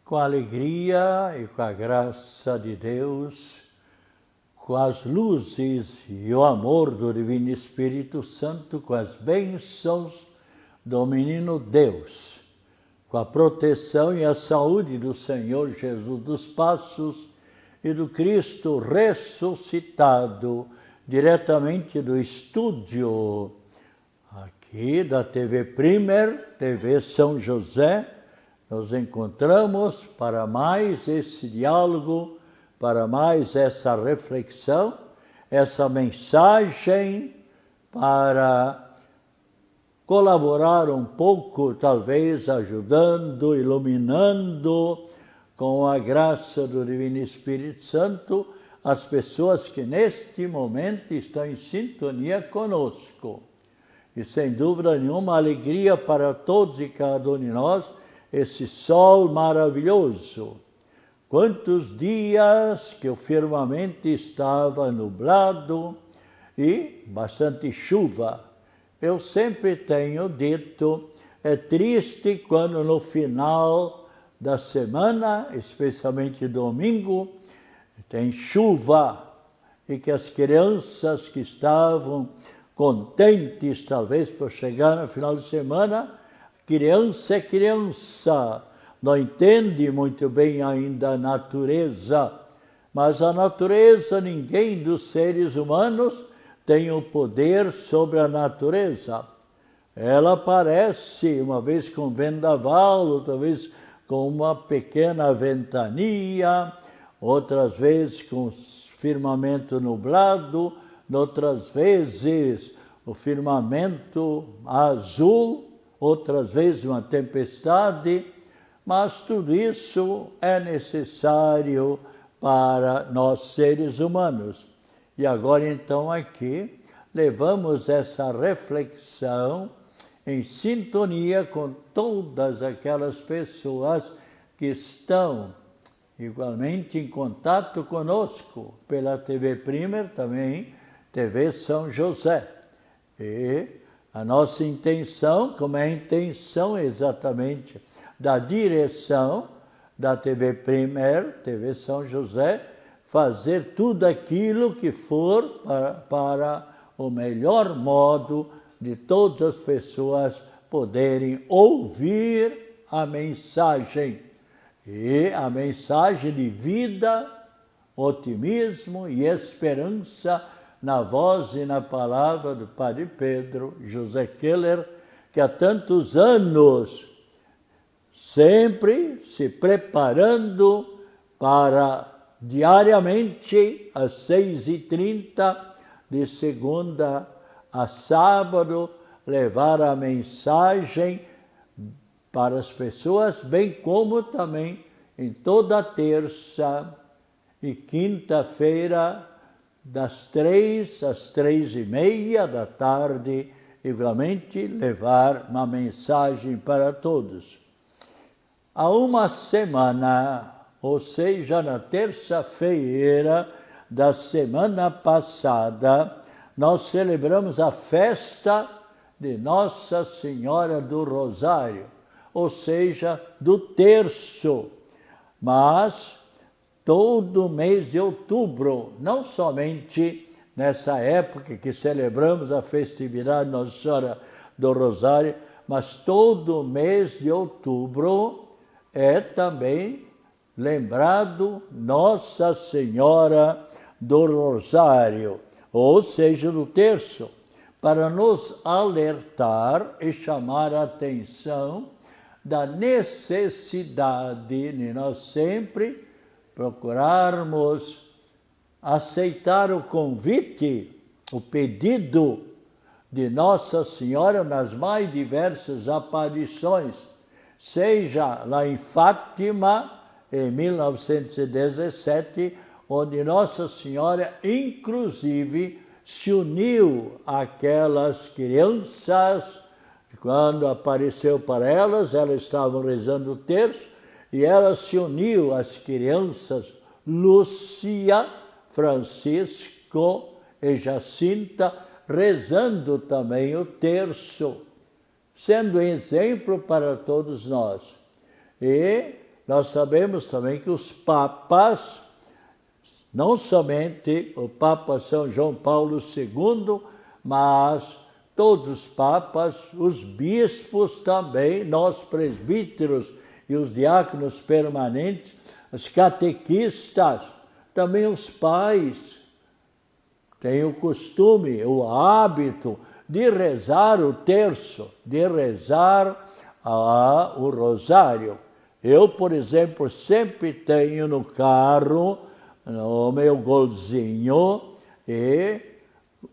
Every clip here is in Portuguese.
com a alegria e com a graça de Deus, com as luzes e o amor do Divino Espírito Santo, com as bênçãos do Menino Deus, com a proteção e a saúde do Senhor Jesus dos Passos e do Cristo ressuscitado, diretamente do estúdio aqui da TV Primer, TV São José. Nos encontramos para mais esse diálogo, para mais essa reflexão, essa mensagem, para colaborar um pouco, talvez ajudando, iluminando, com a graça do Divino Espírito Santo, as pessoas que neste momento estão em sintonia conosco. E sem dúvida nenhuma, alegria para todos e cada um de nós, esse sol maravilhoso. Quantos dias que o firmamento estava nublado e bastante chuva. Eu sempre tenho dito, é triste quando no final da semana, especialmente domingo, tem chuva e que as crianças que estavam contentes, talvez, por chegar no final de semana, criança é criança, não entende muito bem ainda a natureza, mas a natureza, ninguém dos seres humanos tem o poder sobre a natureza. Ela aparece, uma vez com vendaval, outra vez com uma pequena ventania, outras vezes com firmamento nublado, outras vezes o firmamento azul, outras vezes uma tempestade, mas tudo isso é necessário para nós seres humanos. E agora então aqui levamos essa reflexão em sintonia com todas aquelas pessoas que estão igualmente em contato conosco pela TV Primer, também TV São José. E a nossa intenção, como é a intenção exatamente da direção da TV Primer, TV São José, fazer tudo aquilo que for para o melhor modo de todas as pessoas poderem ouvir a mensagem. E a mensagem de vida, otimismo e esperança na voz e na palavra do Padre Pedro José Keller, que há tantos anos sempre se preparando para diariamente às 6h30, de segunda a sábado, levar a mensagem para as pessoas, bem como também em toda terça e quinta-feira, das 3 às 3h30 da tarde, igualmente levar uma mensagem para todos. Há uma semana, ou seja, na terça-feira da semana passada, nós celebramos a festa de Nossa Senhora do Rosário, ou seja, do terço. Mas todo mês de outubro, não somente nessa época que celebramos a festividade de Nossa Senhora do Rosário, mas todo mês de outubro é também lembrado Nossa Senhora do Rosário, ou seja, do terço, para nos alertar e chamar a atenção da necessidade de nós sempre procurarmos aceitar o convite, o pedido de Nossa Senhora nas mais diversas aparições, seja lá em Fátima, em 1917, onde Nossa Senhora, inclusive, se uniu àquelas crianças. Quando apareceu para elas, elas estavam rezando o terço, e ela se uniu às crianças Lúcia, Francisco e Jacinta, rezando também o terço, sendo exemplo para todos nós. E nós sabemos também que os papas, não somente o Papa São João Paulo II, mas todos os papas, os bispos também, nós presbíteros e os diáconos permanentes, os catequistas, também os pais, têm o costume, o hábito de rezar o terço, de rezar o rosário. Eu, por exemplo, sempre tenho no carro, no meu golzinho,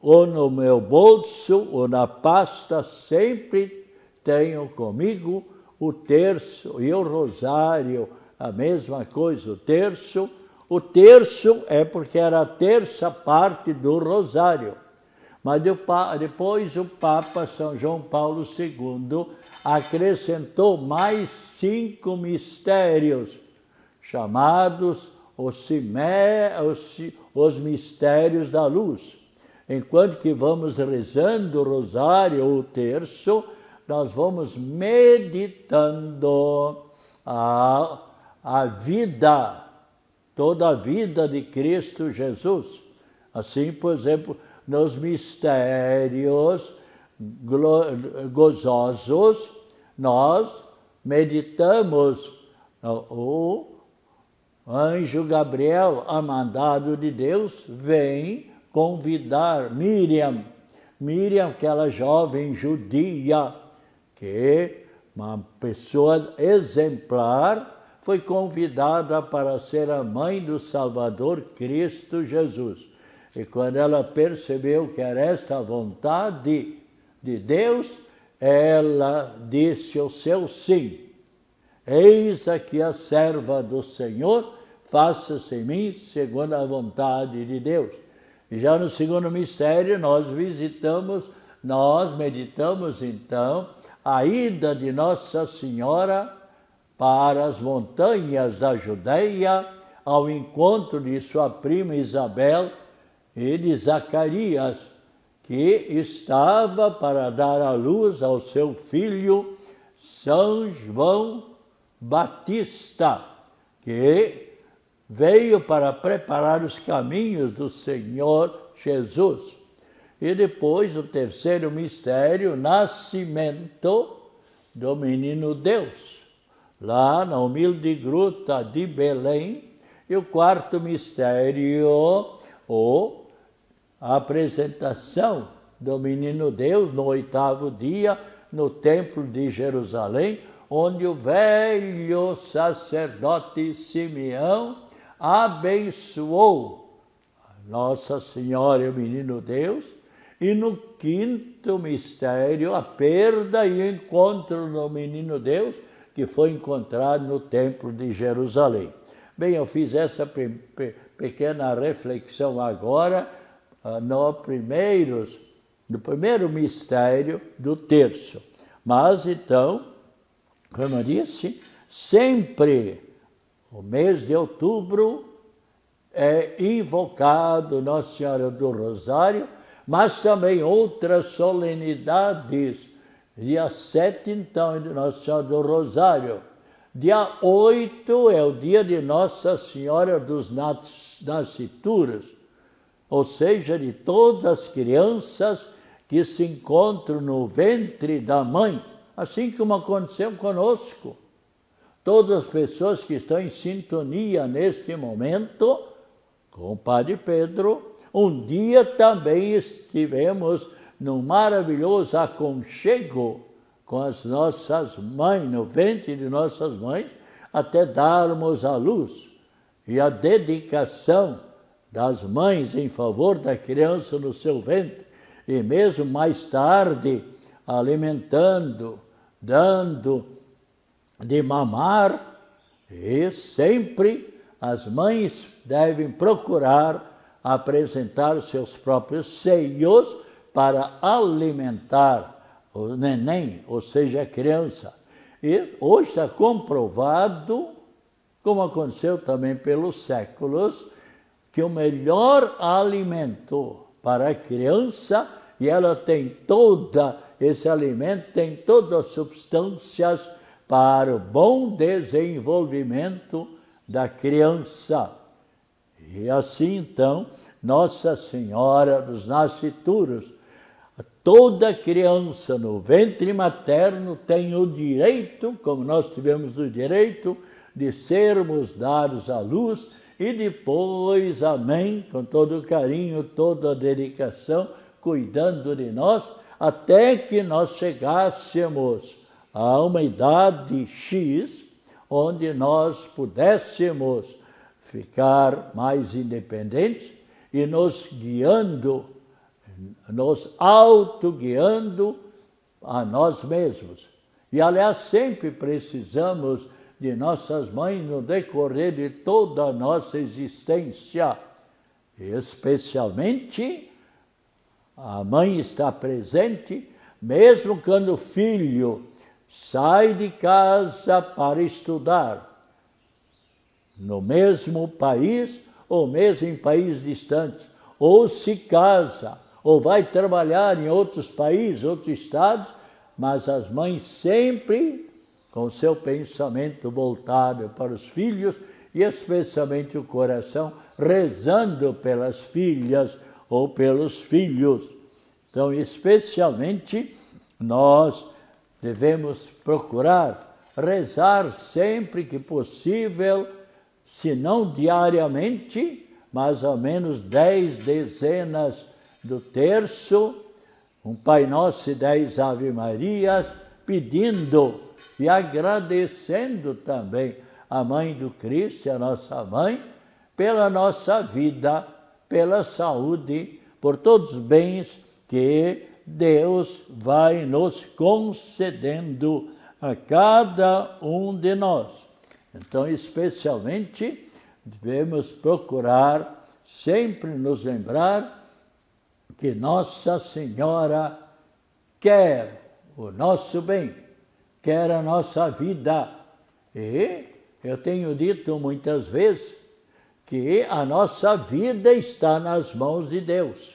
ou no meu bolso, ou na pasta, sempre tenho comigo o terço e o rosário, a mesma coisa, o terço. O terço é porque era a terça parte do rosário. Mas depois o Papa São João Paulo II acrescentou mais 5 mistérios, chamados os mistérios da luz. Enquanto que vamos rezando o rosário ou o terço, nós vamos meditando a vida, toda a vida de Cristo Jesus. Assim, por exemplo, nos mistérios gozosos, nós meditamos o anjo Gabriel, a mandado de Deus, vem convidar Miriam, aquela jovem judia, que uma pessoa exemplar, foi convidada para ser a mãe do Salvador Cristo Jesus. E quando ela percebeu que era esta a vontade de Deus, ela disse o seu sim. Eis aqui a serva do Senhor, faça-se em mim segundo a vontade de Deus. E já no segundo mistério nós meditamos então a ida de Nossa Senhora para as montanhas da Judeia, ao encontro de sua prima Isabel e de Zacarias, que estava para dar à luz ao seu filho São João Batista, que veio para preparar os caminhos do Senhor Jesus. E depois o terceiro mistério, o nascimento do menino Deus, lá na humilde gruta de Belém. E o quarto mistério, a apresentação do menino Deus no 8º dia, no templo de Jerusalém, onde o velho sacerdote Simeão abençoou Nossa Senhora e o menino Deus. E no 5º mistério, a perda e o encontro do menino Deus, que foi encontrado no templo de Jerusalém. Bem, eu fiz essa pequena reflexão agora no primeiro mistério do terço. Mas então, como eu disse, sempre o mês de outubro é invocado Nossa Senhora do Rosário, mas também outras solenidades. Dia 7, então, é de Nossa Senhora do Rosário. Dia 8 é o dia de Nossa Senhora dos Nascituros, ou seja, de todas as crianças que se encontram no ventre da mãe, assim como aconteceu conosco. Todas as pessoas que estão em sintonia neste momento, com o Padre Pedro, um dia também estivemos num maravilhoso aconchego com as nossas mães, no ventre de nossas mães, até darmos à luz. E a dedicação das mães em favor da criança no seu ventre, e mesmo mais tarde, alimentando, dando de mamar, e sempre as mães devem procurar apresentar seus próprios seios para alimentar o neném, ou seja, a criança. E hoje está comprovado, como aconteceu também pelos séculos, que o melhor alimento para a criança, e ela tem esse alimento tem todas as substâncias para o bom desenvolvimento da criança. E assim, então, Nossa Senhora dos Nascituros, toda criança no ventre materno tem o direito, como nós tivemos o direito, de sermos dados à luz e depois, amém, com todo o carinho, toda a dedicação, cuidando de nós, até que nós chegássemos a uma idade X, onde nós pudéssemos ficar mais independentes e nos guiando, nos autoguiando a nós mesmos. E, aliás, sempre precisamos de nossas mães no decorrer de toda a nossa existência. Especialmente, a mãe está presente, mesmo quando o filho sai de casa para estudar, no mesmo país ou mesmo em países distantes, ou se casa, ou vai trabalhar em outros países, outros estados, mas as mães sempre com seu pensamento voltado para os filhos e especialmente o coração rezando pelas filhas ou pelos filhos. Então, especialmente, nós devemos procurar rezar sempre que possível, se não diariamente, mas ao menos 10 dezenas do terço, um Pai Nosso e 10 Ave Marias, pedindo e agradecendo também a Mãe do Cristo, a nossa Mãe, pela nossa vida, pela saúde, por todos os bens que Deus vai nos concedendo a cada um de nós. Então, especialmente, devemos procurar sempre nos lembrar que Nossa Senhora quer o nosso bem, quer a nossa vida. E eu tenho dito muitas vezes que a nossa vida está nas mãos de Deus.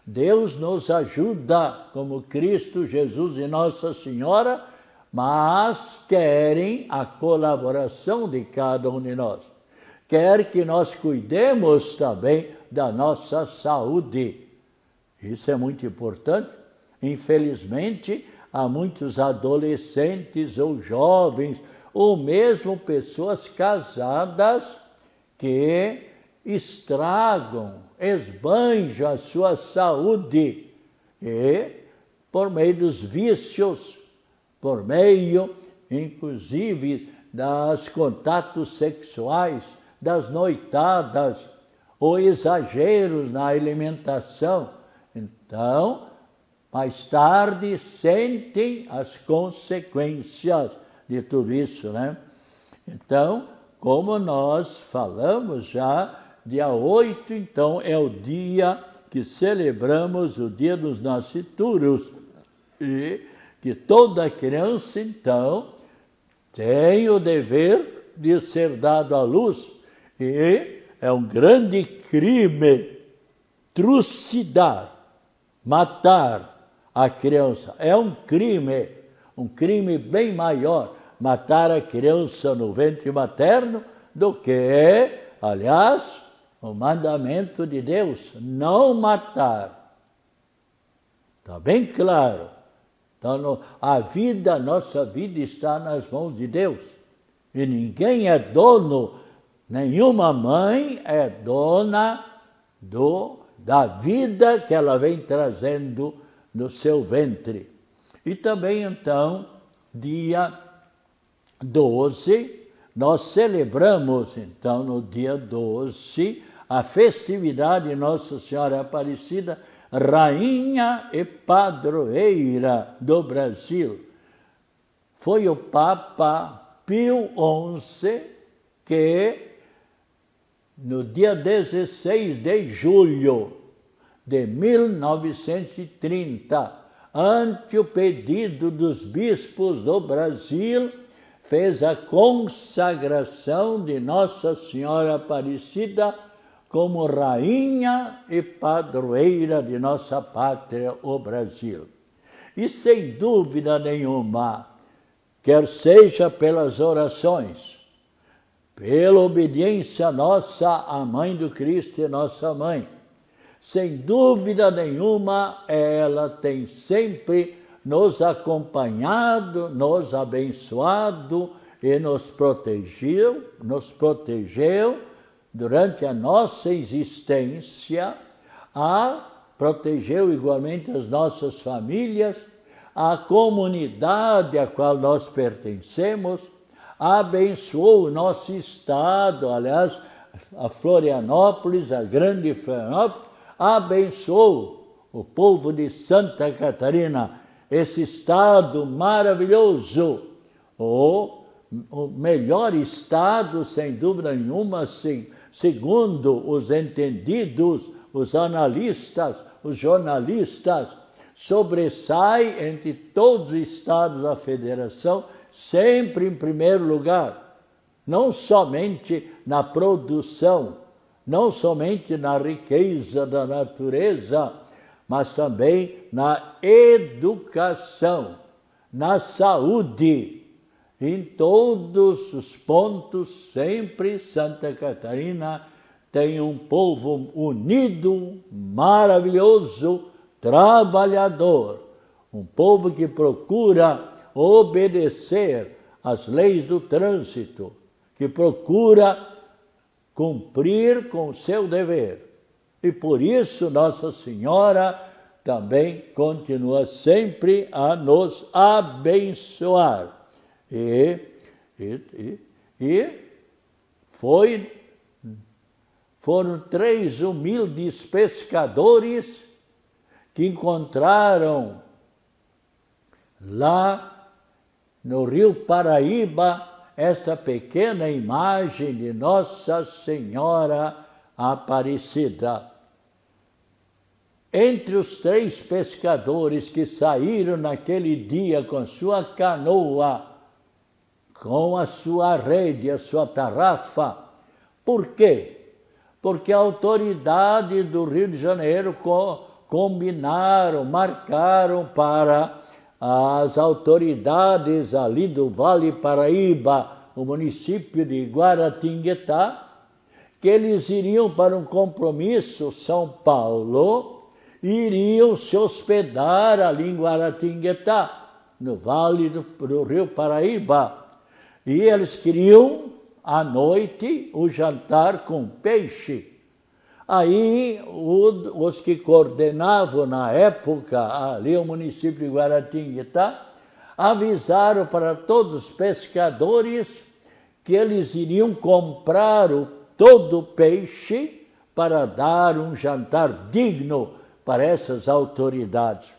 Deus nos ajuda, como Cristo, Jesus e Nossa Senhora, mas querem a colaboração de cada um de nós. Quer que nós cuidemos também da nossa saúde. Isso é muito importante. Infelizmente, há muitos adolescentes ou jovens, ou mesmo pessoas casadas, que estragam, esbanjam a sua saúde, e por meio dos vícios, por meio, inclusive, dos contatos sexuais, das noitadas, ou exageros na alimentação. Então, mais tarde, sentem as consequências de tudo isso, né? Então, como nós falamos já, dia 8, então, é o dia que celebramos o Dia dos Nascituros, e que toda criança, então, tem o dever de ser dado à luz, e é um grande crime trucidar, matar a criança. É um crime bem maior, matar a criança no ventre materno, do que, aliás, o mandamento de Deus, não matar. Está bem claro. Então, a nossa vida está nas mãos de Deus. E ninguém é dono, nenhuma mãe é dona da vida que ela vem trazendo no seu ventre. E também, então, dia 12, nós celebramos, então, no dia 12, a festividade de Nossa Senhora Aparecida, Rainha e Padroeira do Brasil. Foi o Papa Pio XI que, no dia 16 de julho de 1930, ante o pedido dos bispos do Brasil, fez a consagração de Nossa Senhora Aparecida como rainha e padroeira de nossa pátria, o Brasil. E sem dúvida nenhuma, quer seja pelas orações, pela obediência nossa à Mãe do Cristo e nossa Mãe. Sem dúvida nenhuma, ela tem sempre nos acompanhado, nos abençoado e nos protegeu durante a nossa existência, protegeu igualmente as nossas famílias, a comunidade a qual nós pertencemos, abençoou o nosso estado, aliás, a Florianópolis, a grande Florianópolis, abençoou o povo de Santa Catarina, esse estado maravilhoso, o melhor estado, sem dúvida nenhuma, segundo os entendidos, os analistas, os jornalistas, sobressai entre todos os estados da federação, sempre em primeiro lugar, não somente na produção, não somente na riqueza da natureza, mas também na educação, na saúde. Em todos os pontos, sempre Santa Catarina tem um povo unido, maravilhoso, trabalhador, um povo que procura obedecer às leis do trânsito, que procura cumprir com o seu dever. E por isso Nossa Senhora também continua sempre a nos abençoar. Foram 3 humildes pescadores que encontraram lá no Rio Paraíba esta pequena imagem de Nossa Senhora Aparecida. Entre os 3 pescadores que saíram naquele dia com sua canoa, com a sua rede, a sua tarrafa. Por quê? Porque a autoridade do Rio de Janeiro combinaram, marcaram para as autoridades ali do Vale Paraíba, o município de Guaratinguetá, que eles iriam para um compromisso, São Paulo, e iriam se hospedar ali em Guaratinguetá, no Vale do Rio Paraíba. E eles queriam, à noite, o jantar com peixe. Aí, os que coordenavam na época, ali o município de Guaratinguetá, avisaram para todos os pescadores que eles iriam comprar todo o peixe para dar um jantar digno para essas autoridades.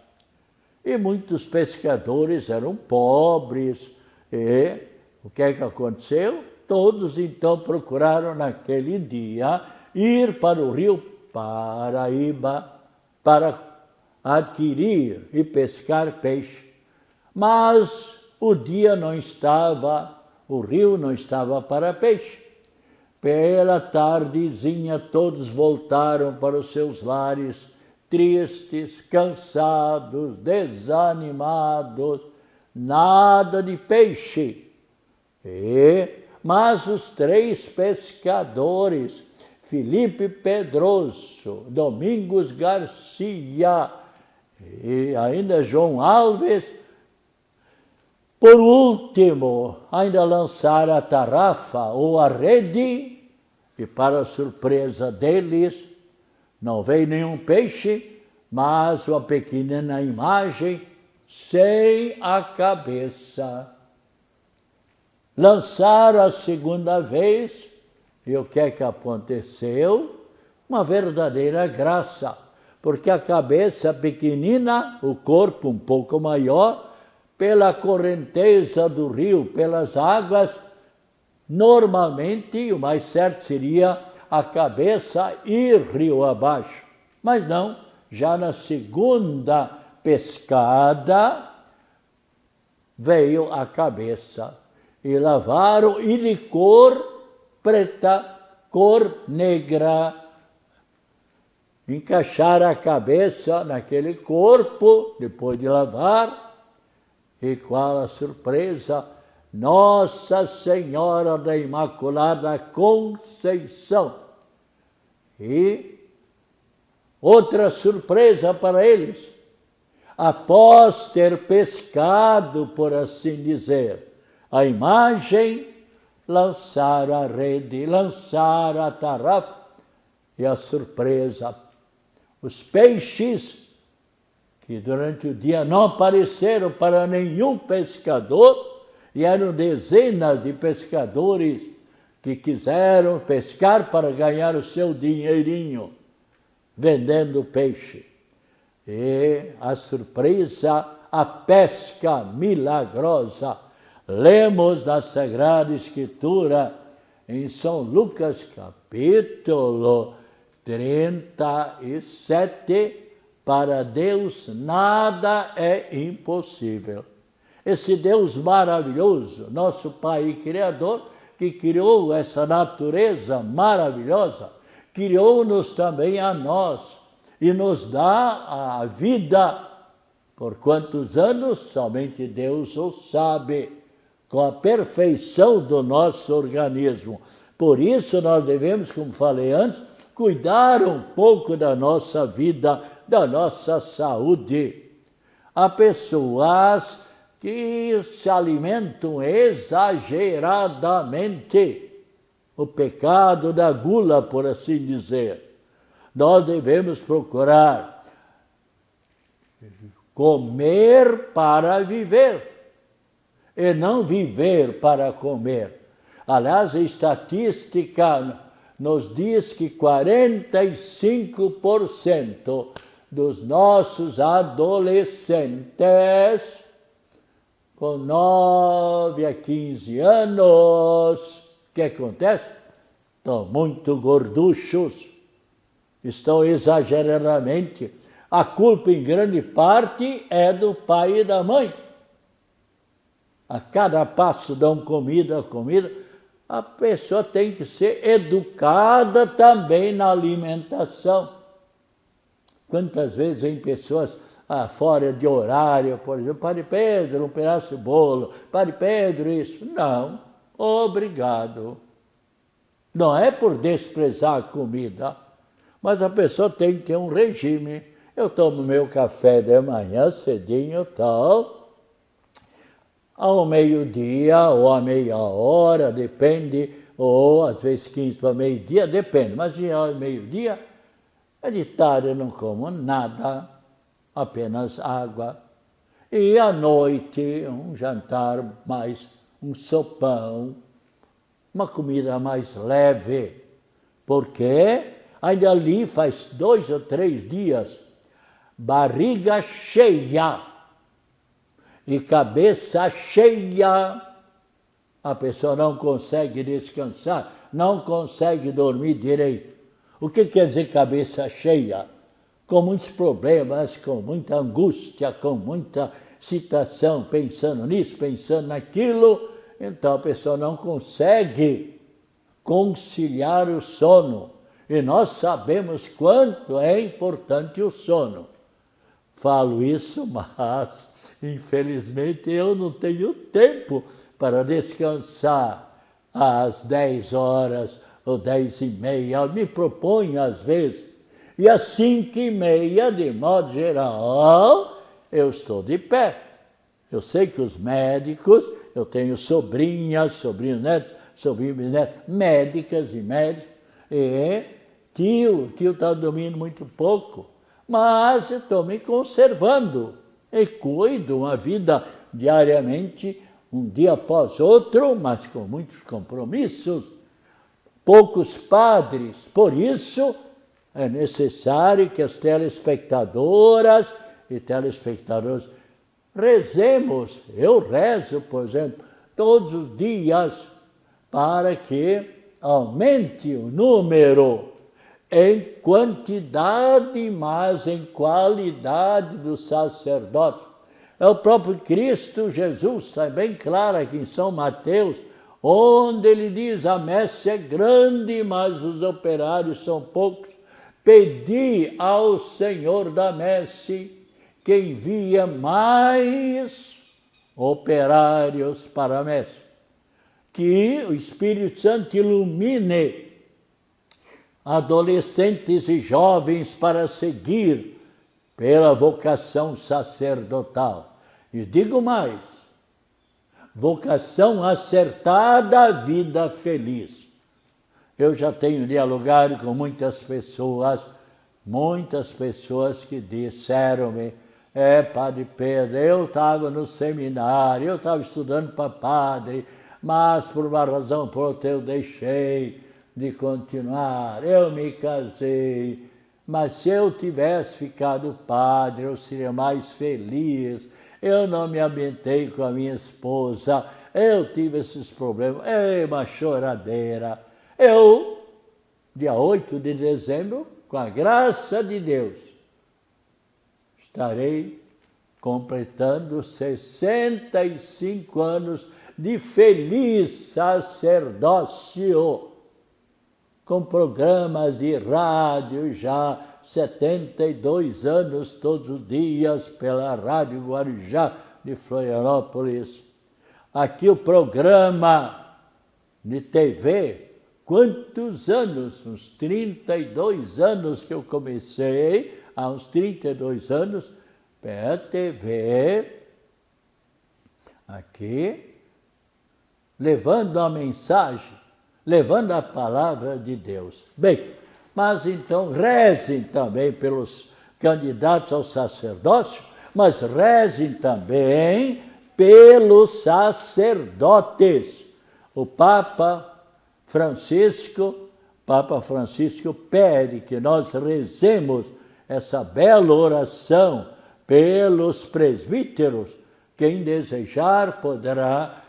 E muitos pescadores eram pobres, e o que é que aconteceu? Todos então procuraram naquele dia ir para o Rio Paraíba para adquirir e pescar peixe. Mas o dia não estava, o rio não estava para peixe. Pela tardezinha todos voltaram para os seus lares, tristes, cansados, desanimados, nada de peixe. Mas os 3 pescadores, Felipe Pedroso, Domingos Garcia e ainda João Alves, por último, ainda lançaram a tarrafa ou a rede, e para surpresa deles, não veio nenhum peixe, mas uma pequena imagem sem a cabeça. Lançaram a segunda vez, e o que é que aconteceu? Uma verdadeira graça, porque a cabeça pequenina, o corpo um pouco maior, pela correnteza do rio, pelas águas, normalmente o mais certo seria a cabeça ir rio abaixo. Mas não, já na segunda pescada veio a cabeça. E lavaram, e de cor preta, cor negra, encaixaram a cabeça naquele corpo, depois de lavar, e qual a surpresa, Nossa Senhora da Imaculada Conceição. E outra surpresa para eles, após ter pescado, por assim dizer, a imagem, lançaram a rede, lançaram a tarrafa, e a surpresa, os peixes, que durante o dia não apareceram para nenhum pescador, e eram dezenas de pescadores que quiseram pescar para ganhar o seu dinheirinho, vendendo peixe. E a surpresa, a pesca milagrosa. Lemos na Sagrada Escritura, em São Lucas, capítulo 37, para Deus nada é impossível. Esse Deus maravilhoso, nosso Pai e Criador, que criou essa natureza maravilhosa, criou-nos também a nós e nos dá a vida. Por quantos anos? Somente Deus o sabe, com a perfeição do nosso organismo. Por isso nós devemos, como falei antes, cuidar um pouco da nossa vida, da nossa saúde. Há pessoas que se alimentam exageradamente, o pecado da gula, por assim dizer. Nós devemos procurar comer para viver, e não viver para comer. Aliás, a estatística nos diz que 45% dos nossos adolescentes, com 9 a 15 anos, o que acontece? Estão muito gorduchos, estão exageradamente. A culpa, em grande parte, é do pai e da mãe. A cada passo dão comida. A pessoa tem que ser educada também na alimentação. Quantas vezes vem pessoas fora de horário, por exemplo, Padre Pedro, um pedaço de bolo, Padre Pedro, isso. Não, obrigado. Não é por desprezar a comida, mas a pessoa tem que ter um regime. Eu tomo meu café de manhã, cedinho, tal, ao meio-dia ou à meia hora, depende, ou às vezes 15 para meio-dia, depende, mas ao meio-dia, de tarde eu não como nada, apenas água. E à noite, um jantar mais, um sopão, uma comida mais leve, porque ainda ali faz 2 ou 3 dias, barriga cheia e cabeça cheia, a pessoa não consegue descansar, não consegue dormir direito. O que quer dizer cabeça cheia? Com muitos problemas, com muita angústia, com muita excitação, pensando nisso, pensando naquilo, então a pessoa não consegue conciliar o sono. E nós sabemos quanto é importante o sono. Falo isso, mas infelizmente eu não tenho tempo para descansar às 10 horas ou 10h30. Eu me proponho às vezes, e às 5h30, de modo geral, eu estou de pé. Eu sei que os médicos, eu tenho sobrinhas, sobrinhos netos, sobrinhos netos, médicas e médicos, e tio está dormindo muito pouco, mas eu estou me conservando e cuido uma vida diariamente, um dia após outro, mas com muitos compromissos, poucos padres. Por isso é necessário que as telespectadoras e telespectadores rezemos. Eu rezo, por exemplo, todos os dias para que aumente o número em quantidade, mas em qualidade dos sacerdotes. É o próprio Cristo Jesus, está bem claro aqui em São Mateus, onde ele diz: a messe é grande, mas os operários são poucos. Pedi ao Senhor da messe que envia mais operários para a messe. que o Espírito Santo ilumine adolescentes e jovens para seguir pela vocação sacerdotal. E digo mais, vocação acertada, vida feliz. Eu já tenho dialogado com muitas pessoas que disseram-me: Padre Pedro, eu estava no seminário, eu estava estudando para padre, mas por uma razão ou por outra eu deixei de continuar, eu me casei, mas se eu tivesse ficado padre, eu seria mais feliz, eu não me aguentei com a minha esposa, eu tive esses problemas, uma choradeira. Eu, dia 8 de dezembro, com a graça de Deus, estarei completando 65 anos de feliz sacerdócio, com programas de rádio já 72 anos todos os dias pela Rádio Guarujá de Florianópolis. Aqui o programa de TV, quantos anos? Uns 32 anos que eu comecei, há uns 32 anos, pela TV, aqui, levando a mensagem, levando a palavra de Deus. Bem, mas então rezem também pelos candidatos ao sacerdócio, mas rezem também pelos sacerdotes. O Papa Francisco pede que nós rezemos essa bela oração pelos presbíteros. Quem desejar poderá,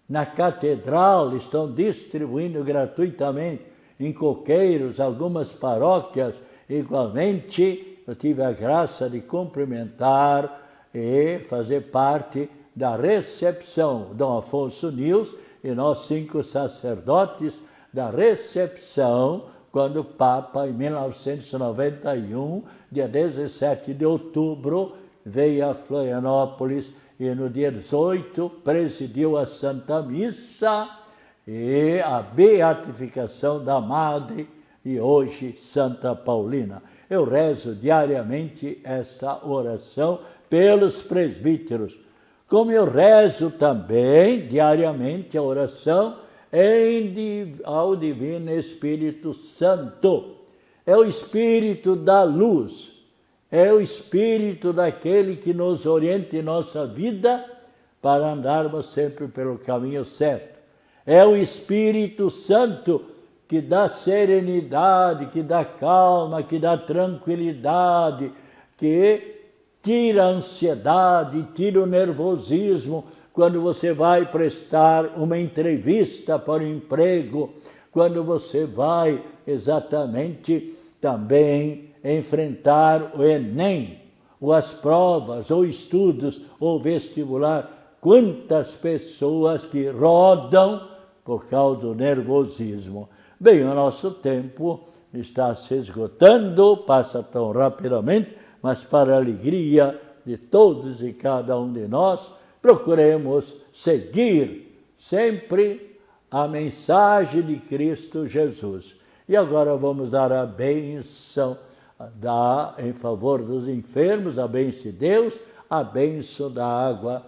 na catedral, estão distribuindo gratuitamente em coqueiros, algumas paróquias. Igualmente, eu tive a graça de cumprimentar e fazer parte da recepção. Dom Afonso Nils e nós 5 sacerdotes da recepção, quando o Papa, em 1991, dia 17 de outubro, veio a Florianópolis e no dia 18 presidiu a Santa Missa e a beatificação da Madre e hoje Santa Paulina. Eu rezo diariamente esta oração pelos presbíteros, como eu rezo também diariamente a oração ao Divino Espírito Santo. É o Espírito da luz, é o Espírito daquele que nos orienta em nossa vida para andarmos sempre pelo caminho certo. É o Espírito Santo que dá serenidade, que dá calma, que dá tranquilidade, que tira a ansiedade, tira o nervosismo quando você vai prestar uma entrevista para o emprego, quando você vai exatamente também enfrentar o Enem, ou as provas, ou estudos, ou vestibular. Quantas pessoas que rodam por causa do nervosismo. Bem, o nosso tempo está se esgotando, passa tão rapidamente, mas para a alegria de todos e cada um de nós, procuremos seguir sempre a mensagem de Cristo Jesus. E agora vamos dar a bênção em favor dos enfermos, a bênção de Deus, a bênção da água.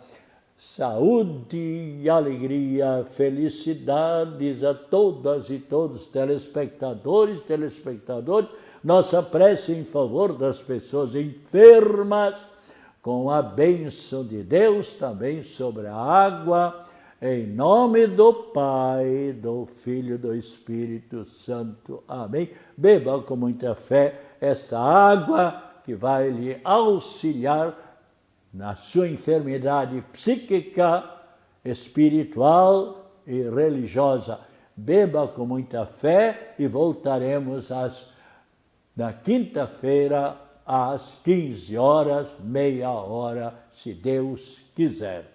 Saúde e alegria, felicidades a todas e todos, telespectadores, nossa prece em favor das pessoas enfermas, com a bênção de Deus também sobre a água, em nome do Pai, do Filho e do Espírito Santo. Amém. Beba com muita fé esta água que vai lhe auxiliar na sua enfermidade psíquica, espiritual e religiosa. Beba com muita fé e voltaremos na quinta-feira, às 15 horas, meia hora, se Deus quiser.